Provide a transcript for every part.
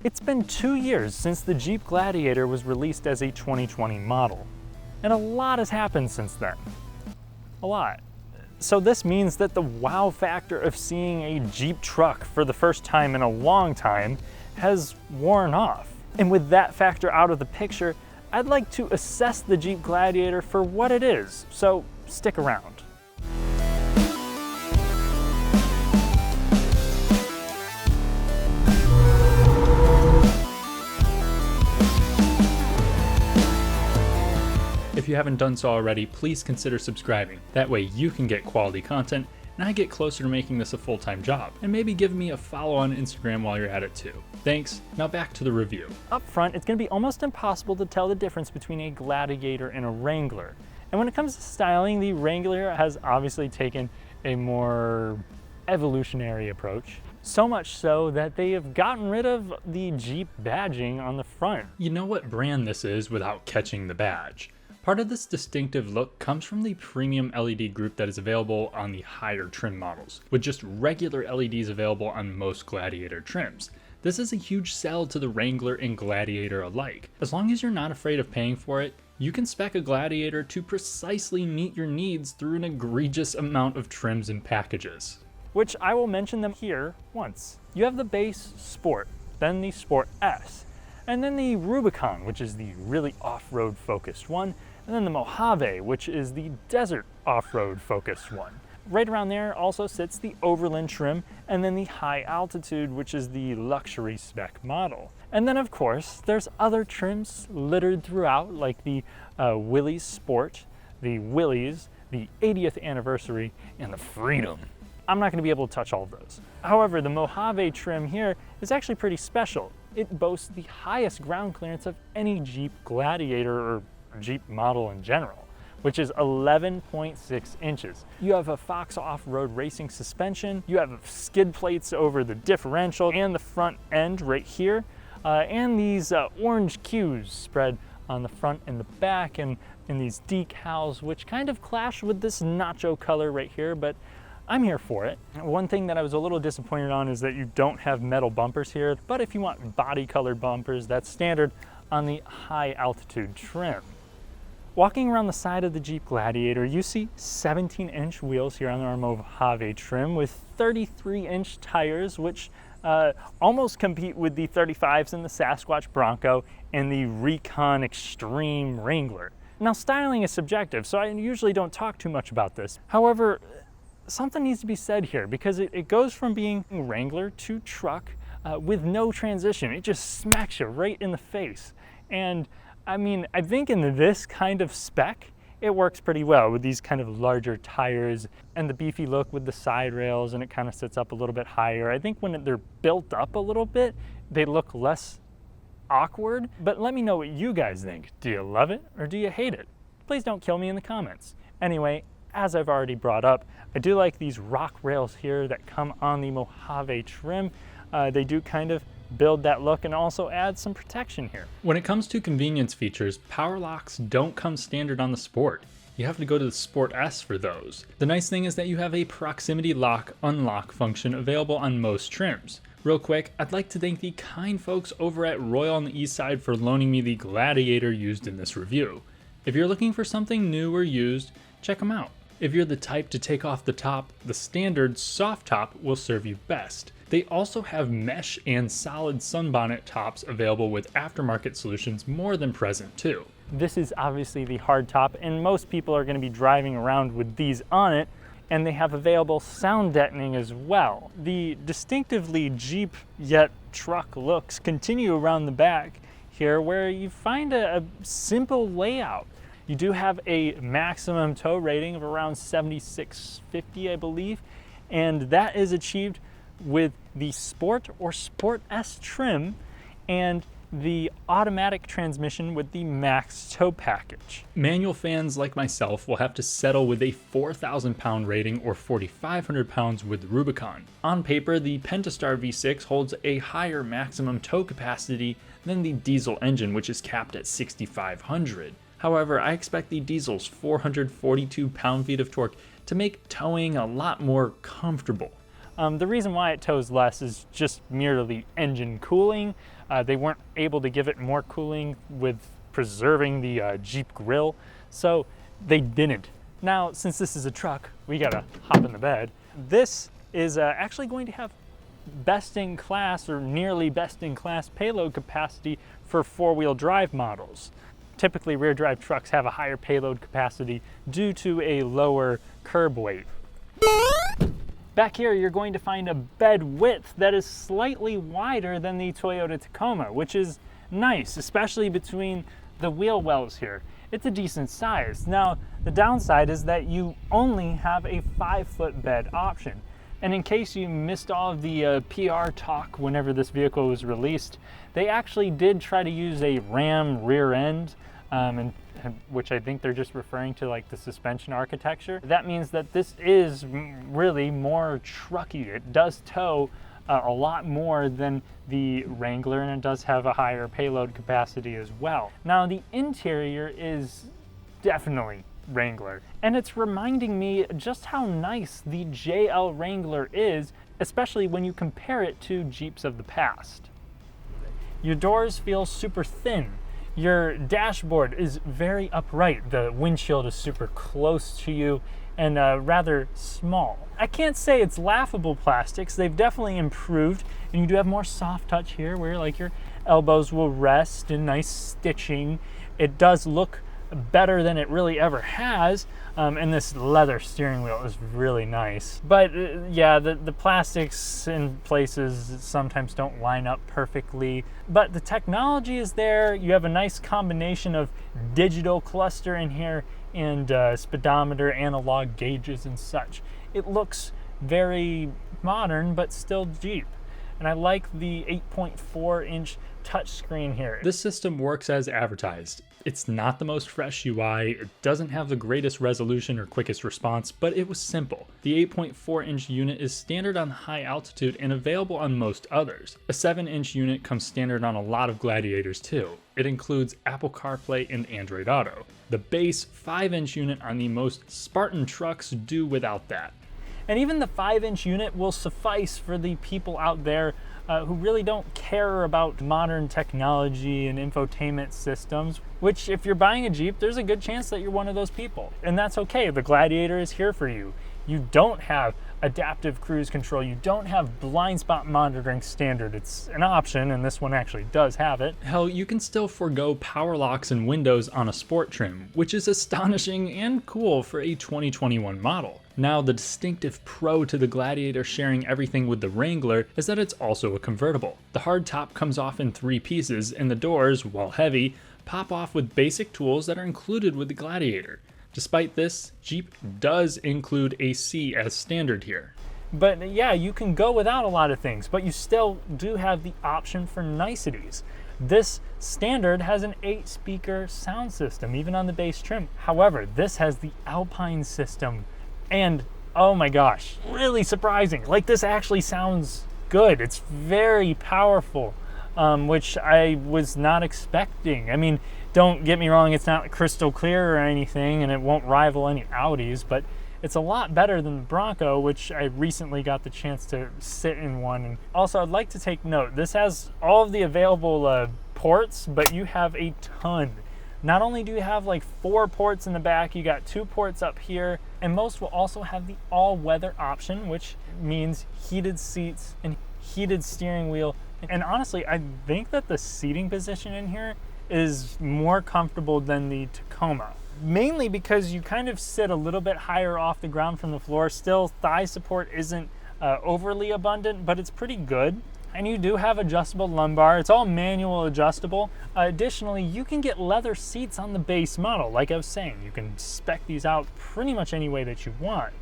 It's been 2 years since the Jeep Gladiator was released as a 2020 model, and a lot has happened since then. A lot. So this means that the wow factor of seeing a Jeep truck for the first time in a long time has worn off. And with that factor out of the picture, I'd like to assess the Jeep Gladiator for what it is, so stick around. If you haven't done so already, please consider subscribing. That way you can get quality content and I get closer to making this a full-time job. And maybe give me a follow on Instagram while you're at it too. Thanks, now back to the review. Up front, it's gonna be almost impossible to tell the difference between a Gladiator and a Wrangler. And when it comes to styling, the Wrangler has obviously taken a more evolutionary approach. So much so that they have gotten rid of the Jeep badging on the front. You know what brand this is without catching the badge. Part of this distinctive look comes from the premium LED group that is available on the higher trim models, with just regular LEDs available on most Gladiator trims. This is a huge sell to the Wrangler and Gladiator alike. As long as you're not afraid of paying for it, you can spec a Gladiator to precisely meet your needs through an egregious amount of trims and packages. Which I will mention them here once. You have the base Sport, then the Sport S, and then the Rubicon, which is the really off-road focused one, and then the Mojave, which is the desert off-road focused one. Right around there also sits the Overland trim, and then the High Altitude, which is the luxury spec model. And then of course, there's other trims littered throughout, like the Willys Sport, the Willys, the 80th Anniversary, and the Freedom. I'm not gonna be able to touch all of those. However, the Mojave trim here is actually pretty special. It boasts the highest ground clearance of any Jeep Gladiator or Jeep model in general, which is 11.6 inches. You have a Fox off-road racing suspension, you have skid plates over the differential and the front end right here, and these orange cues spread on the front and the back, and these decals, which kind of clash with this nacho color right here, but I'm here for it. One thing that I was a little disappointed on is that you don't have metal bumpers here, but if you want body colored bumpers, that's standard on the High Altitude trim. Walking around the side of the Jeep Gladiator, you see 17-inch wheels here on our Mojave trim with 33-inch tires, which almost compete with the 35s in the Sasquatch Bronco and the Recon Extreme Wrangler. Now, styling is subjective, so I usually don't talk too much about this. However, something needs to be said here because it goes from being Wrangler to truck with no transition. It just smacks you right in the face. And I mean, I think in this kind of spec, it works pretty well with these kind of larger tires and the beefy look with the side rails, and it kind of sits up a little bit higher. I think when they're built up a little bit, they look less awkward. But let me know what you guys think. Do you love it or do you hate it? Please don't kill me in the comments. Anyway, as I've already brought up, I do like these rock rails here that come on the Mojave trim. They do kind of build that look and also add some protection here. When it comes to convenience features, power locks don't come standard on the Sport. You have to go to the Sport S for those. The nice thing is that you have a proximity lock unlock function available on most trims. Real quick, I'd like to thank the kind folks over at Royal on the Eastside for loaning me the Gladiator used in this review. If you're looking for something new or used, check them out. If you're the type to take off the top, the standard soft top will serve you best. They also have mesh and solid sunbonnet tops available with aftermarket solutions more than present too. This is obviously the hard top, and most people are going to be driving around with these on it, and they have available sound deadening as well. The distinctively Jeep yet truck looks continue around the back here, where you find a simple layout. You do have a maximum tow rating of around 7650, I believe, and that is achieved with the Sport or Sport S trim and the automatic transmission with the max tow package. Manual fans like myself will have to settle with a 4,000 pound rating or 4,500 pounds with Rubicon. On paper, the Pentastar V6 holds a higher maximum tow capacity than the diesel engine, which is capped at 6,500. However, I expect the diesel's 442 pound-feet of torque to make towing a lot more comfortable. The reason why it tows less is just merely engine cooling. They weren't able to give it more cooling with preserving the Jeep grille, so they didn't. Now, since this is a truck, we gotta hop in the bed. This is actually going to have best in class or nearly best in class payload capacity for four-wheel drive models. Typically, rear drive trucks have a higher payload capacity due to a lower curb weight. Back here, you're going to find a bed width that is slightly wider than the Toyota Tacoma, which is nice, especially between the wheel wells here. It's a decent size. Now, the downside is that you only have a 5-foot bed option. And in case you missed all of the PR talk whenever this vehicle was released, they actually did try to use a ram rear end, which I think they're just referring to like the suspension architecture. That means that this is really more trucky. It does tow a lot more than the Wrangler, and it does have a higher payload capacity as well. Now, the interior is definitely Wrangler, and it's reminding me just how nice the JL Wrangler is, especially when you compare it to Jeeps of the past. Your doors feel super thin. Your dashboard is very upright. The windshield is super close to you and rather small. I can't say it's laughable plastics. They've definitely improved, and you do have more soft touch here where like your elbows will rest and nice stitching. It does look better than it really ever has, and this leather steering wheel is really nice. But yeah, the plastics in places sometimes don't line up perfectly, but the technology is there. You have a nice combination of digital cluster in here and speedometer, analog gauges and such. It looks very modern but still Jeep. And I like the 8.4-inch touchscreen here. This system works as advertised. It's not the most fresh UI, it doesn't have the greatest resolution or quickest response, but it was simple. The 8.4-inch unit is standard on high altitude and available on most others. A 7-inch unit comes standard on a lot of Gladiators too. It includes Apple CarPlay and Android Auto. The base 5-inch unit on the most Spartan trucks do without that. And even the 5-inch unit will suffice for the people out there who really don't care about modern technology and infotainment systems, which if you're buying a Jeep, there's a good chance that you're one of those people. And that's okay, the Gladiator is here for you. You don't have adaptive cruise control, you don't have blind spot monitoring standard. It's an option, and this one actually does have it. Hell, you can still forego power locks and windows on a sport trim, which is astonishing and cool for a 2021 model. Now, the distinctive pro to the Gladiator sharing everything with the Wrangler is that it's also a convertible. The hard top comes off in 3 pieces, and the doors, while heavy, pop off with basic tools that are included with the Gladiator. Despite this, Jeep does include AC as standard here. But yeah, you can go without a lot of things, but you still do have the option for niceties. This standard has an 8-speaker sound system, even on the base trim. However, this has the Alpine system, and oh my gosh, really surprising. Like, this actually sounds good. It's very powerful, which I was not expecting. I mean, don't get me wrong, it's not crystal clear or anything, and it won't rival any Audis, but it's a lot better than the Bronco, which I recently got the chance to sit in one. And also, I'd like to take note, this has all of the available ports, but you have a ton. Not only do you have like 4 ports in the back, you got 2 ports up here, and most will also have the all-weather option, which means heated seats and heated steering wheel. And honestly, I think that the seating position in here is more comfortable than the Tacoma. Mainly because you kind of sit a little bit higher off the ground from the floor. Still, thigh support isn't overly abundant, but it's pretty good. And you do have adjustable lumbar. It's all manual adjustable. Additionally, you can get leather seats on the base model. Like I was saying, you can spec these out pretty much any way that you want.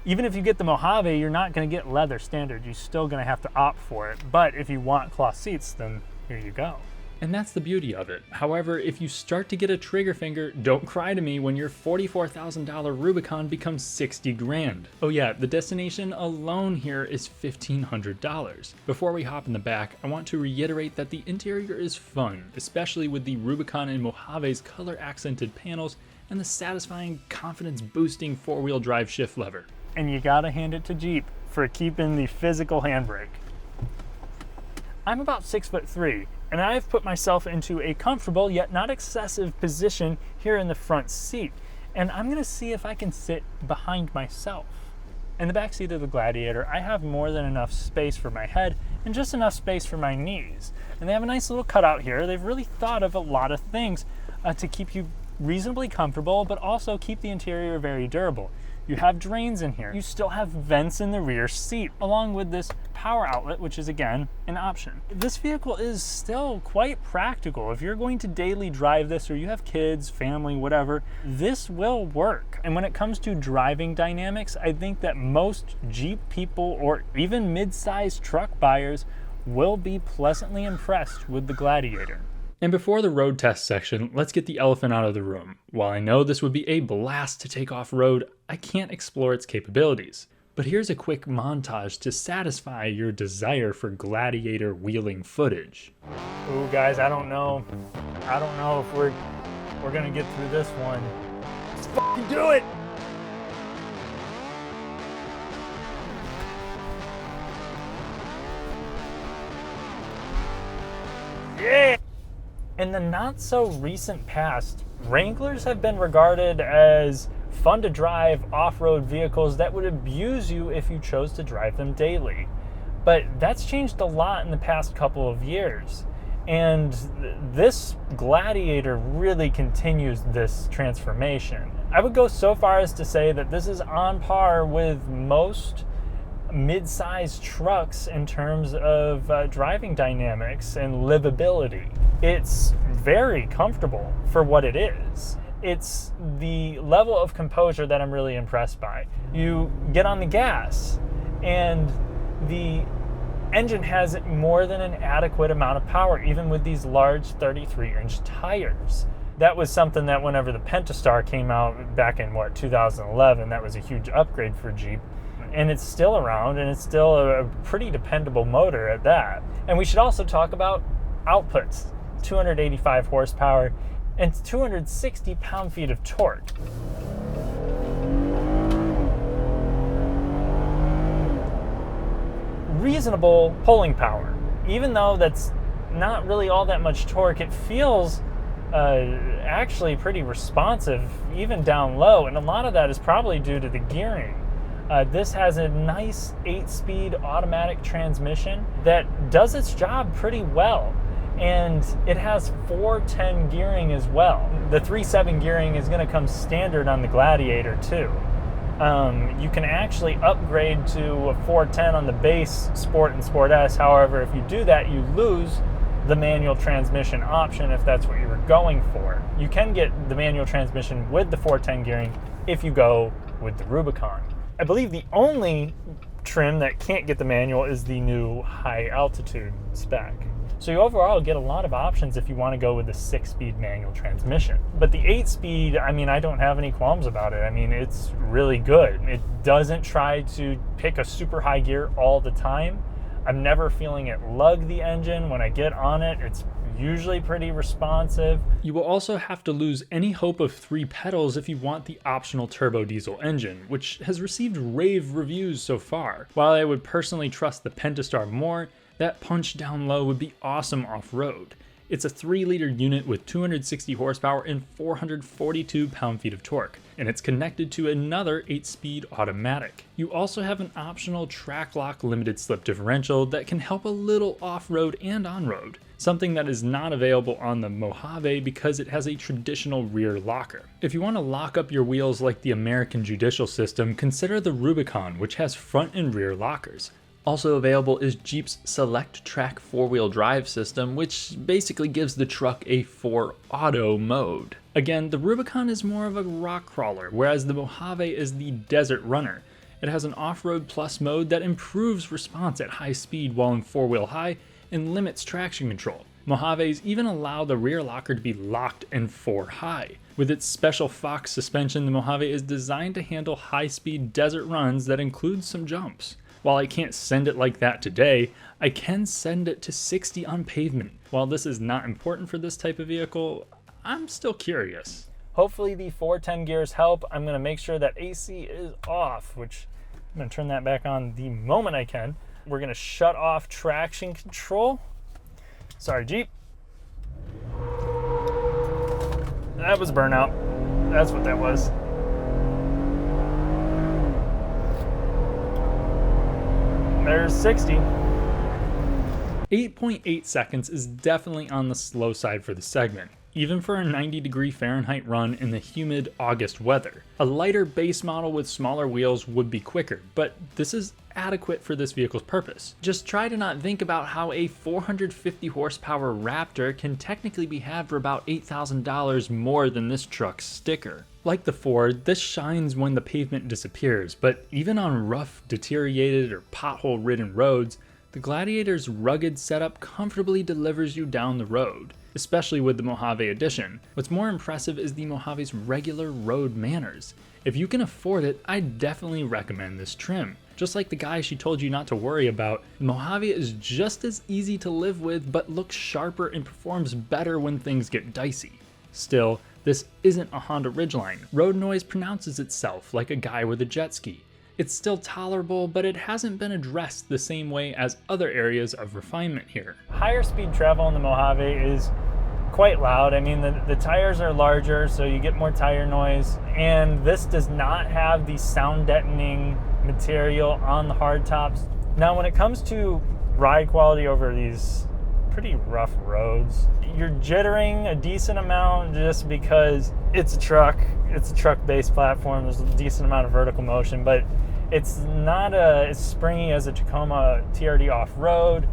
Even if you get the Mojave, you're not going to get leather standard. You're still going to have to opt for it. But if you want cloth seats, then here you go. And that's the beauty of it. However, if you start to get a trigger finger, don't cry to me when your $44,000 Rubicon becomes 60 grand. Oh yeah, the destination alone here is $1,500. Before we hop in the back, I want to reiterate that the interior is fun, especially with the Rubicon and Mojave's color accented panels and the satisfying confidence boosting 4-wheel drive shift lever. And you gotta hand it to Jeep. for keeping the physical handbrake. I'm about 6'3", and I've put myself into a comfortable yet not excessive position here in the front seat. And I'm gonna see if I can sit behind myself. In the back seat of the Gladiator, I have more than enough space for my head and just enough space for my knees. And they have a nice little cutout here. They've really thought of a lot of things to keep you reasonably comfortable, but also keep the interior very durable. You have drains in here. You still have vents in the rear seat, along with this power outlet, which is again an option. This vehicle is still quite practical. If you're going to daily drive this, or you have kids, family, whatever, this will work. And when it comes to driving dynamics, I think that most Jeep people or even mid-sized truck buyers will be pleasantly impressed with the Gladiator. And before the road test section, let's get the elephant out of the room. While I know this would be a blast to take off-road, I can't explore its capabilities. But here's a quick montage to satisfy your desire for Gladiator wheeling footage. Ooh, guys, I don't know if we're gonna get through this one. Let's fucking do it! Yeah! In the not so recent past, Wranglers have been regarded as fun to drive off-road vehicles that would abuse you if you chose to drive them daily. But that's changed a lot in the past couple of years. And this Gladiator really continues this transformation. I would go so far as to say that this is on par with most mid-sized trucks in terms of driving dynamics and livability. It's very comfortable for what it is. It's the level of composure that I'm really impressed by. You get on the gas and the engine has more than an adequate amount of power, even with these large 33-inch tires. That was something that whenever the Pentastar came out back in 2011, that was a huge upgrade for Jeep. And it's still around, and it's still a pretty dependable motor at that. And we should also talk about outputs. 285 horsepower and 260 pound-feet of torque. Reasonable pulling power. Even though that's not really all that much torque, it feels actually pretty responsive, even down low, and a lot of that is probably due to the gearing. This has a nice 8-speed automatic transmission that does its job pretty well. And it has 410 gearing as well. The 3.7 gearing is going to come standard on the Gladiator too. You can actually upgrade to a 410 on the base Sport and Sport S. However, if you do that, you lose the manual transmission option if that's what you were going for. You can get the manual transmission with the 410 gearing if you go with the Rubicon. I believe the only trim that can't get the manual is the new high altitude spec. So you overall get a lot of options if you want to go with the 6-speed manual transmission. But the 8-speed, I mean, I don't have any qualms about it. I mean, it's really good. It doesn't try to pick a super high gear all the time. I'm never feeling it lug the engine. When I get on it, it's usually pretty responsive. You will also have to lose any hope of 3 pedals if you want the optional turbo diesel engine, which has received rave reviews so far. While I would personally trust the Pentastar more, that punch down low would be awesome off-road. It's a 3-liter unit with 260 horsepower and 442 pound-feet of torque, and it's connected to another 8-speed automatic. You also have an optional track lock limited slip differential that can help a little off-road and on-road, something that is not available on the Mojave because it has a traditional rear locker. If you want to lock up your wheels like the American judicial system, consider the Rubicon, which has front and rear lockers. Also available is Jeep's Select Track 4-wheel drive system, which basically gives the truck a 4-auto mode. Again, the Rubicon is more of a rock crawler, whereas the Mojave is the desert runner. It has an off-road plus mode that improves response at high speed while in 4-wheel high and limits traction control. Mojaves even allow the rear locker to be locked in 4 high. With its special Fox suspension, the Mojave is designed to handle high-speed desert runs that include some jumps. While I can't send it like that today, I can send it to 60 on pavement. While this is not important for this type of vehicle, I'm still curious. Hopefully the 410 gears help. I'm going to make sure that AC is off, which I'm gonna turn that back on the moment I can. We're gonna shut off traction control. Sorry, Jeep. That was burnout. That's what that was. There's 60. 8.8 seconds is definitely on the slow side for the segment, even for a 90-degree Fahrenheit run in the humid August weather. A lighter base model with smaller wheels would be quicker, but this is adequate for this vehicle's purpose. Just try to not think about how a 450 horsepower Raptor can technically be had for about $8,000 more than this truck's sticker. Like the Ford, this shines when the pavement disappears, but even on rough, deteriorated, or pothole-ridden roads, the Gladiator's rugged setup comfortably delivers you down the road, especially with the Mojave Edition. What's more impressive is the Mojave's regular road manners. If you can afford it, I definitely recommend this trim. Just like the guy she told you not to worry about, the Mojave is just as easy to live with, but looks sharper and performs better when things get dicey. Still, this isn't a Honda Ridgeline. Road noise pronounces itself like a guy with a jet ski. It's still tolerable, but it hasn't been addressed the same way as other areas of refinement here. Higher speed travel in the Mojave is quite loud. I mean, the tires are larger, so you get more tire noise, and this does not have the sound deadening material on the hardtops. Now, when it comes to ride quality over these pretty rough roads, you're jittering a decent amount just because it's a truck. It's a truck-based platform. There's a decent amount of vertical motion, but it's not as springy as a Tacoma TRD off-road.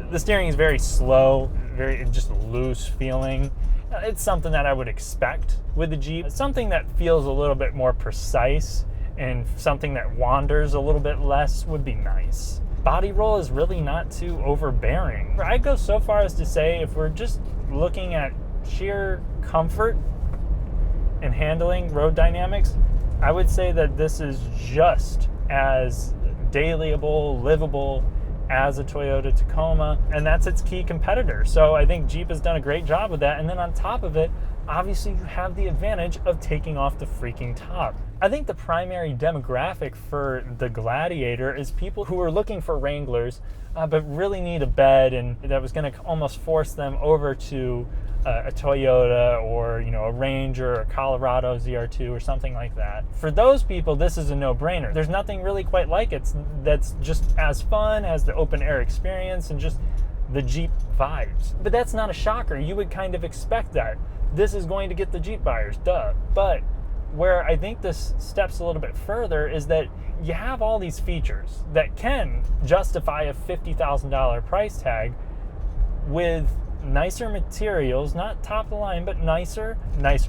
The steering is very slow, very just loose feeling. It's something that I would expect with the Jeep. Something that feels a little bit more precise and something that wanders a little bit less would be nice. Body roll is really not too overbearing. I'd go so far as to say, if we're just looking at sheer comfort and handling, road dynamics, I would say that this is just as dailyable, livable as a Toyota Tacoma, and that's its key competitor. So I think Jeep has done a great job with that. And then on top of it, obviously you have the advantage of taking off the freaking top. I think the primary demographic for the Gladiator is people who are looking for Wranglers, but really need a bed, and that was going to almost force them over to a Toyota or a Ranger or a Colorado ZR2 or something like that. For those people, this is a no-brainer. There's nothing really quite like it that's just as fun as the open air experience and just the Jeep vibes. But that's not a shocker. You would kind of expect that. This is going to get the Jeep buyers, duh. But where I think this steps a little bit further is that you have all these features that can justify a $50,000 price tag with nicer materials, not top of the line, but nicer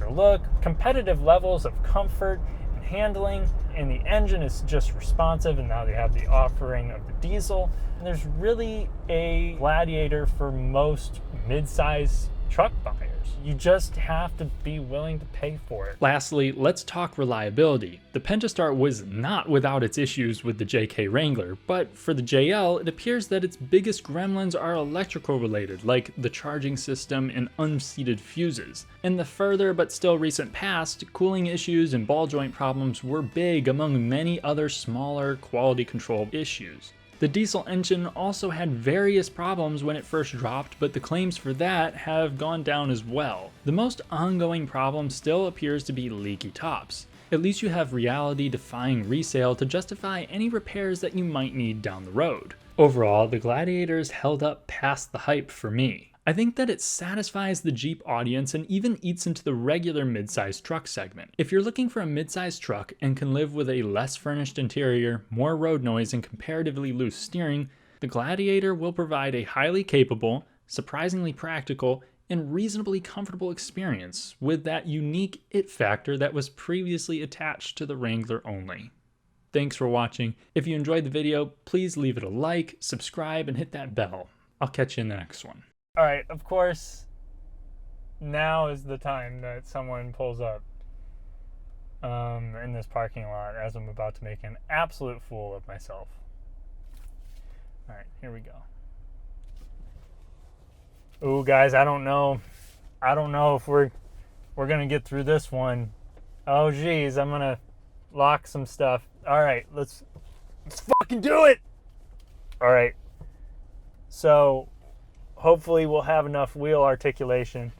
look, competitive levels of comfort and handling, and the engine is just responsive, and now they have the offering of the diesel. And there's really a Gladiator for most mid-size truck buyers. You just have to be willing to pay for it. Lastly, let's talk reliability. The Pentastar was not without its issues with the JK Wrangler, but for the JL, it appears that its biggest gremlins are electrical related, like the charging system and unseated fuses. In the further but still recent past, cooling issues and ball joint problems were big among many other smaller quality control issues. The diesel engine also had various problems when it first dropped, but the claims for that have gone down as well. The most ongoing problem still appears to be leaky tops. At least you have reality-defying resale to justify any repairs that you might need down the road. Overall, the Gladiator's held up past the hype for me. I think that it satisfies the Jeep audience and even eats into the regular midsize truck segment. If you're looking for a midsize truck and can live with a less furnished interior, more road noise, and comparatively loose steering, the Gladiator will provide a highly capable, surprisingly practical, and reasonably comfortable experience with that unique it factor that was previously attached to the Wrangler only. Thanks for watching. If you enjoyed the video, please leave it a like, subscribe, and hit that bell. I'll catch you in the next one. All right, of course, now is the time that someone pulls up in this parking lot as I'm about to make an absolute fool of myself. All right, here we go. Ooh, guys, I don't know if we're gonna get through this one. Oh, geez, I'm gonna lock some stuff. All right, let's Let's fucking do it. All right. So hopefully we'll have enough wheel articulation